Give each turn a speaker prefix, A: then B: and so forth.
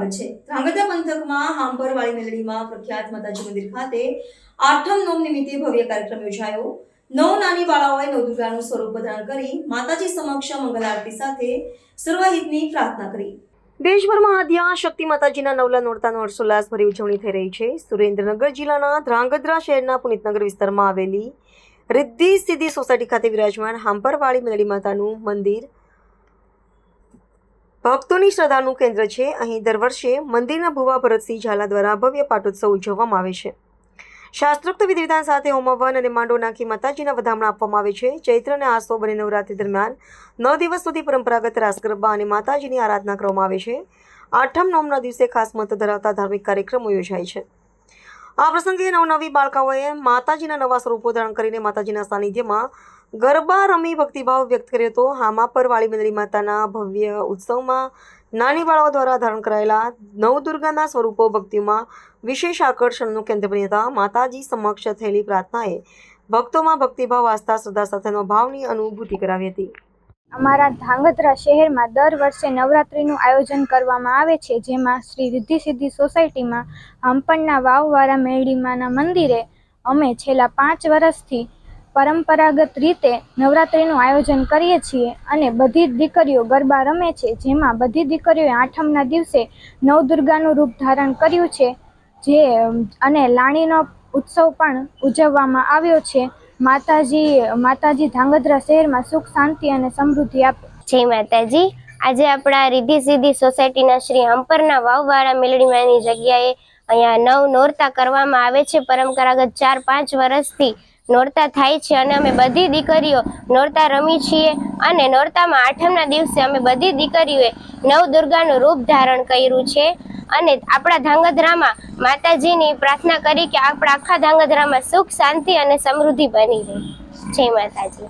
A: સ્વાગત છે। ધ્રાંગધ્રા પંથકમાં હાંભરવાળી મેલડીમાં પ્રખ્યાત માતાજી મંદિર ખાતે આઠમ નોમ નિમિત્તે ભવ્ય કાર્યક્રમ યોજાયો। 9 નાની બાળાઓએ નવદુર્ગાનું સ્વરૂપ ધારણ કરી માતાજી સમક્ષ મંગલ આરતી સાથે સર્વહિતની પ્રાર્થના કરી। દેશભરમાં આદ્યા શક્તિ માતાજીના નવલા નોરતાનો હર્ષોલ્લાસભરી ઉજવણી થઈ રહી છે। સુરેન્દ્રનગર જિલ્લાના ધ્રાંગધ્રા શહેરના પુનિતનગર વિસ્તારમાં આવેલી રિદ્ધિ સિદ્ધિ સોસાયટી ખાતે વિરાજમાન હાંભરવાળી મેલડી માતાનું મંદિર ભક્તોની શ્રદ્ધાનું કેન્દ્ર છે। અહીં દર વર્ષે મંદિરના ભુવા ભરતસિંહ ઝાલા દ્વારા ભવ્ય પાટોત્સવ ઉજવવામાં આવે છે। શાસ્ત્રોક્ત વિધિ વિધાન સાથે હોમ હવન અને માંડો નાખી માતાજીના વધામણા આપવામાં આવે છે। ચૈત્ર અને આસો અને નવરાત્રી દરમિયાન 9 દિવસ સુધી પરંપરાગત રાસ ગરબા અને માતાજીની આરાધના કરવામાં આવે છે। આઠમ નોમના દિવસે ખાસ મહત્વ ધરાવતા ધાર્મિક કાર્યક્રમો યોજાય છે। આ પ્રસંગે નવનવી બાળકાઓએ માતાજીના નવા સ્વરૂપો ધારણ કરીને માતાજીના સાનિધ્યમાં ગરબા રમી ભક્તિભાવ વ્યક્ત કર્યો હતો। હાંભરવાળી મેલડી માતાના ભવ્ય ઉત્સવમાં નાની બાળાઓ દ્વારા ધારણ કરાયેલા નવદુર્ગાના સ્વરૂપો ભક્તિમાં વિશેષ આકર્ષણનું કેન્દ્ર બન્યા હતા। માતાજી સમક્ષ થયેલી પ્રાર્થનાએ ભક્તોમાં ભક્તિભાવ, આસ્થા, શ્રદ્ધા સાથેનો ભાવની અનુભૂતિ કરાવી હતી।
B: અમારા ધ્રાંગધ્રા શહેરમાં દર વર્ષે નવરાત્રિનું આયોજન કરવામાં આવે છે, જેમાં શ્રી રિદ્ધિ સિદ્ધિ સોસાયટીમાં હાંપણના વાવવાળા મેલડીમાના મંદિરે અમે છેલ્લા 5 વર્ષથી પરંપરાગત રીતે નવરાત્રિનું આયોજન કરીએ છીએ અને બધી જ દીકરીઓ ગરબા રમે છે, જેમાં બધી દીકરીઓએ આઠમના દિવસે નવદુર્ગાનું રૂપ ધારણ કર્યું છે અને લાણીનો ઉત્સવ પણ ઉજવવામાં આવ્યો છે। માતાજી ધ્રાંગધ્રા શહેરમાં સુખ, શાંતિ અને સમૃદ્ધિ આપે।
C: જય માતાજી। આજે આપણા રિદ્ધિ સિદ્ધિ સોસાયટીના શ્રી હાંપરના વાવવાળા મેલડીમાની જગ્યાએ અહીંયા નવ નોરતા કરવામાં આવે છે। પરંપરાગત 4-5 વર્ષથી નોરતા થાય છે અને અમે બધી દીકરીઓ નોરતા રમી છીએ અને નોરતામાં આઠમના દિવસે અમે બધી દીકરીઓએ નવદુર્ગાનું રૂપ ધારણ કર્યું છે અને આપણા ધ્રાંગધ્રામાં માતાજીની પ્રાર્થના કરી કે આપણા આખા ધ્રાંગધ્રામાં સુખ, શાંતિ અને સમૃદ્ધિ બની રહે। જય માતાજી।